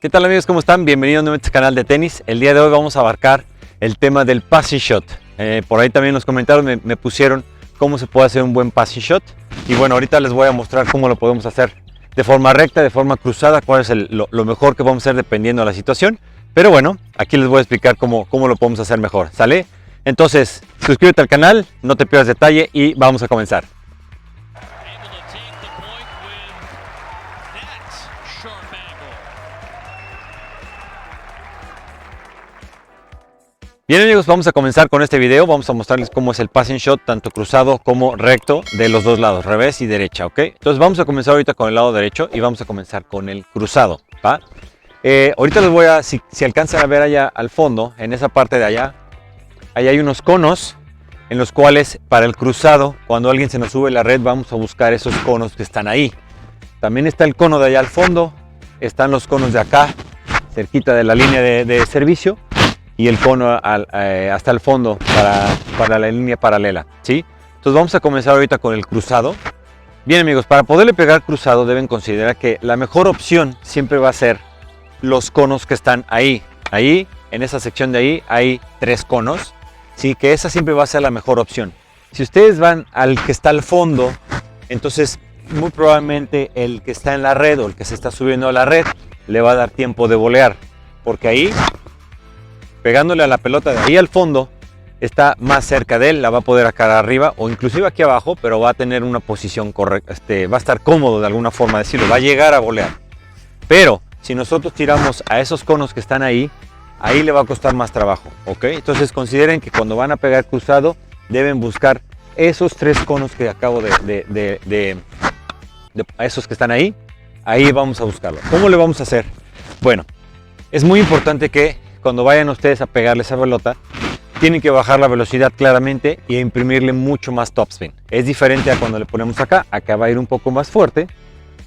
¿Qué tal amigos? ¿Cómo están? Bienvenidos nuevamente a este canal de tenis. El día de hoy vamos a abarcar el tema del passing shot. Por ahí también en los comentarios me pusieron cómo se puede hacer un buen passing shot. Y bueno, ahorita les voy a mostrar cómo lo podemos hacer de forma recta, de forma cruzada, cuál es lo mejor que podemos hacer dependiendo de la situación. Pero bueno, aquí les voy a explicar cómo lo podemos hacer mejor, ¿sale? Entonces, suscríbete al canal, no te pierdas detalle y vamos a comenzar. Bien amigos, vamos a comenzar con este video. Vamos a mostrarles cómo es el passing shot, tanto cruzado como recto, de los dos lados, revés y derecha, ¿ok? Entonces vamos a comenzar ahorita con el lado derecho y vamos a comenzar con el cruzado, ¿va? Ahorita les voy a, si alcanzan a ver allá al fondo, en esa parte de allá, ahí hay unos conos en los cuales para el cruzado, cuando alguien se nos sube la red, vamos a buscar esos conos que están ahí. También está el cono de allá al fondo, están los conos de acá, cerquita de la línea de servicio, y el cono hasta el fondo para la línea paralela, ¿sí? Entonces vamos a comenzar ahorita con el cruzado. Bien amigos, para poderle pegar cruzado deben considerar que la mejor opción siempre va a ser los conos que están ahí. Ahí, en esa sección de ahí, hay 3 conos, ¿sí? Que esa siempre va a ser la mejor opción. Si ustedes van al que está al fondo, entonces muy probablemente el que está en la red o el que se está subiendo a la red le va a dar tiempo de volear, porque ahí, pegándole a la pelota de ahí al fondo, está más cerca de él, la va a poder sacar arriba o inclusive aquí abajo, pero va a tener una posición correcta, va a estar cómodo de alguna forma decirlo, va a llegar a volear. Pero si nosotros tiramos a esos conos que están ahí, ahí le va a costar más trabajo, ¿ok? Entonces consideren que cuando van a pegar cruzado, deben buscar esos 3 conos que acabo esos que están ahí, ahí vamos a buscarlo. ¿Cómo le vamos a hacer? Bueno, es muy importante que cuando vayan ustedes a pegarle esa pelota, tienen que bajar la velocidad claramente y imprimirle mucho más topspin. Es diferente a cuando le ponemos acá va a ir un poco más fuerte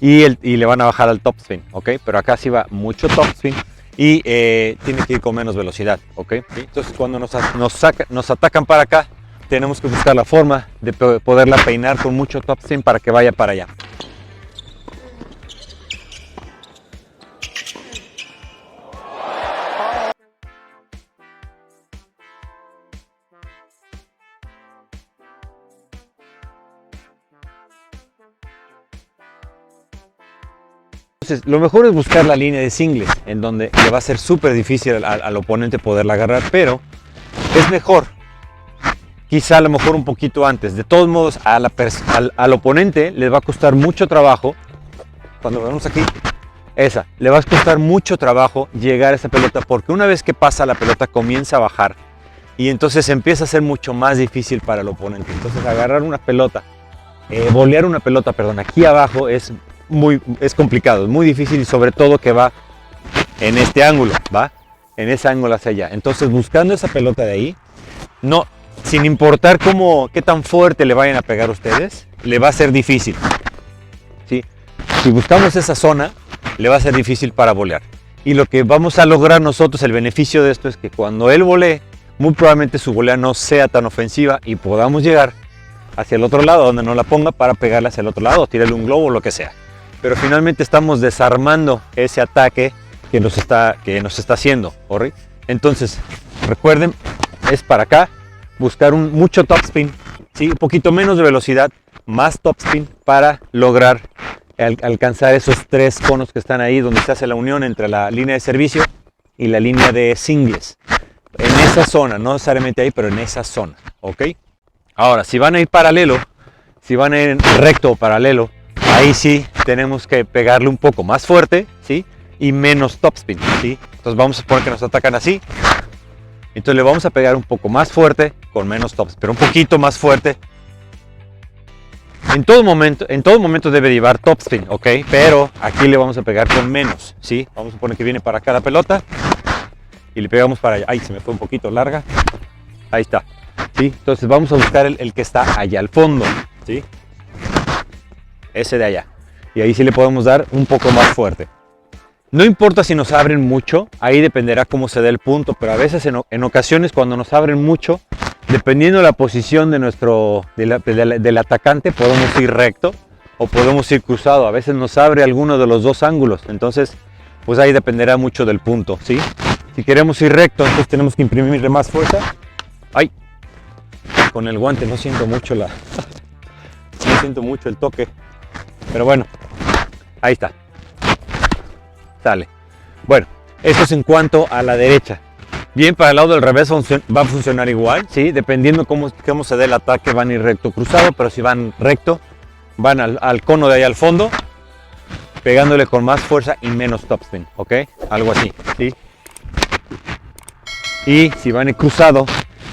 y le van a bajar al topspin, ¿ok? Pero acá sí va mucho topspin y tiene que ir con menos velocidad, ¿ok? Entonces cuando nos atacan para acá, tenemos que buscar la forma de poderla peinar con mucho topspin para que vaya para allá. Entonces, lo mejor es buscar la línea de singles, en donde le va a ser súper difícil al oponente poderla agarrar, pero es mejor, quizá a lo mejor un poquito antes. De todos modos, al oponente le va a costar mucho trabajo, cuando vemos aquí, le va a costar mucho trabajo llegar a esa pelota, porque una vez que pasa la pelota comienza a bajar, y entonces empieza a ser mucho más difícil para el oponente. Entonces agarrar una pelota, volear una pelota, perdón, aquí abajo es complicado, es muy difícil y sobre todo que va en este ángulo, va en ese ángulo hacia allá. Entonces buscando esa pelota de ahí, no, sin importar qué tan fuerte le vayan a pegar ustedes, le va a ser difícil, ¿sí? Si buscamos esa zona, le va a ser difícil para volear. Y lo que vamos a lograr nosotros, el beneficio de esto es que cuando él volee, muy probablemente su volea no sea tan ofensiva y podamos llegar hacia el otro lado, donde no la ponga, para pegarle hacia el otro lado o tirarle un globo o lo que sea. Pero finalmente estamos desarmando ese ataque que nos está haciendo, ¿correcto? Entonces, recuerden, es para acá, buscar mucho topspin, ¿sí? Un poquito menos de velocidad, más topspin para lograr alcanzar esos 3 conos que están ahí, donde se hace la unión entre la línea de servicio y la línea de singles. En esa zona, no necesariamente ahí, pero en esa zona, ¿ok? Ahora, si van a ir paralelo, si van a ir recto o paralelo, ahí sí tenemos que pegarle un poco más fuerte, ¿sí? Y menos topspin, ¿sí? Entonces vamos a suponer que nos atacan así. Entonces le vamos a pegar un poco más fuerte con menos topspin, pero un poquito más fuerte. En todo momento debe llevar topspin, ¿ok? Pero aquí le vamos a pegar con menos, ¿sí? Vamos a suponer que viene para acá la pelota y le pegamos para allá. Ay, se me fue un poquito larga. Ahí está, ¿sí? Entonces vamos a buscar el que está allá al fondo, ¿sí? Ese de allá, y ahí sí le podemos dar un poco más fuerte. No importa si nos abren mucho, ahí dependerá cómo se dé el punto, pero a veces en ocasiones cuando nos abren mucho, dependiendo de la posición del atacante, podemos ir recto o podemos ir cruzado. A veces nos abre alguno de los dos ángulos, entonces pues ahí dependerá mucho del punto, ¿sí? Si queremos ir recto, entonces tenemos que imprimirle más fuerza. ¡Ay! Con el guante no siento mucho no siento mucho el toque. Pero bueno, ahí está. Sale. Bueno, esto es en cuanto a la derecha. Bien, para el lado del revés va a funcionar igual, ¿sí? Dependiendo cómo se dé el ataque, van a ir recto cruzado, pero si van recto, van al cono de ahí al fondo, pegándole con más fuerza y menos topspin, ¿ok? Algo así, ¿sí? Y si van en cruzado,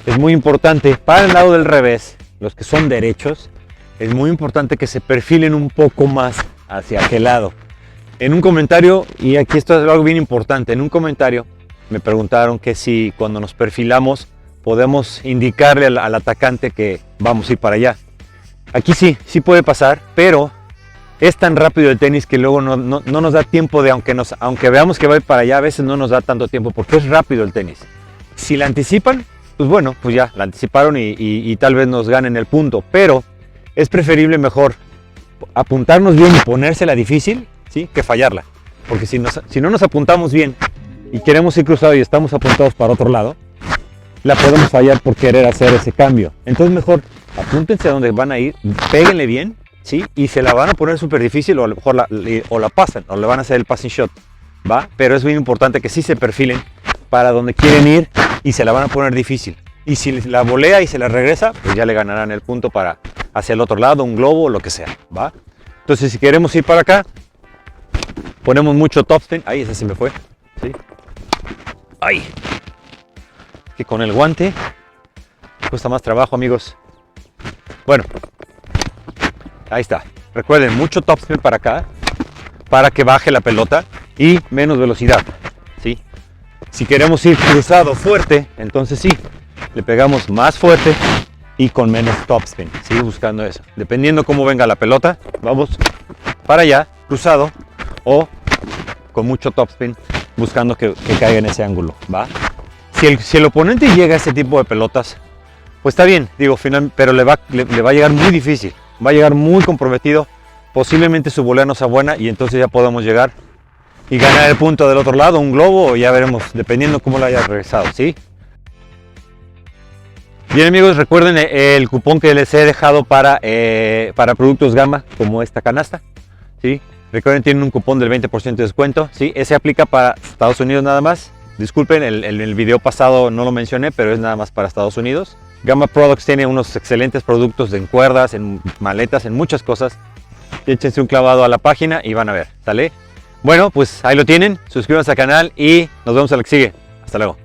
es muy importante, para el lado del revés, los que son derechos, es muy importante que se perfilen un poco más hacia aquel lado. En un comentario, y aquí esto es algo bien importante, en un comentario me preguntaron que si cuando nos perfilamos podemos indicarle al atacante que vamos a ir para allá. Aquí sí puede pasar, pero es tan rápido el tenis que luego no nos da tiempo de, aunque veamos que va a ir para allá, a veces no nos da tanto tiempo porque es rápido el tenis. Si la anticipan, pues bueno, pues ya, la anticiparon y tal vez nos ganen el punto, pero es preferible mejor apuntarnos bien y ponérsela difícil, ¿sí? Que fallarla. Porque si no nos apuntamos bien y queremos ir cruzado y estamos apuntados para otro lado, la podemos fallar por querer hacer ese cambio. Entonces mejor apúntense a donde van a ir, péguenle bien, ¿sí? Y se la van a poner súper difícil o a lo mejor la pasan o le van a hacer el passing shot, ¿va? Pero es muy importante que sí se perfilen para donde quieren ir y se la van a poner difícil. Y si la volea y se la regresa, pues ya le ganarán el punto para hacia el otro lado, un globo o lo que sea, ¿va? Entonces si queremos ir para acá, ponemos mucho topspin. Ahí ese se me fue, ¿sí? ¡Ay! Que con el guante cuesta más trabajo, amigos. Bueno, ahí está. Recuerden, mucho topspin para acá, para que baje la pelota y menos velocidad, ¿sí? Si queremos ir cruzado fuerte, entonces sí, le pegamos más fuerte y con menos topspin, ¿sí? Buscando eso. Dependiendo cómo venga la pelota, vamos para allá, cruzado o con mucho topspin, buscando que caiga en ese ángulo, ¿va? Si el oponente llega a ese tipo de pelotas, pues está bien, digo, pero le va a llegar muy difícil, va a llegar muy comprometido, posiblemente su volea no sea buena y entonces ya podemos llegar y ganar el punto del otro lado, un globo, o ya veremos, dependiendo cómo lo haya regresado, ¿sí? Bien, amigos, recuerden el cupón que les he dejado para productos Gamma, como esta canasta, ¿sí? Recuerden, tienen un cupón del 20% de descuento, ¿sí? Ese aplica para Estados Unidos nada más. Disculpen, el video pasado no lo mencioné, pero es nada más para Estados Unidos. Gamma Products tiene unos excelentes productos en cuerdas, en maletas, en muchas cosas. Échense un clavado a la página y van a ver, ¿sale? Bueno, pues ahí lo tienen. Suscríbanse al canal y nos vemos a la que sigue. Hasta luego.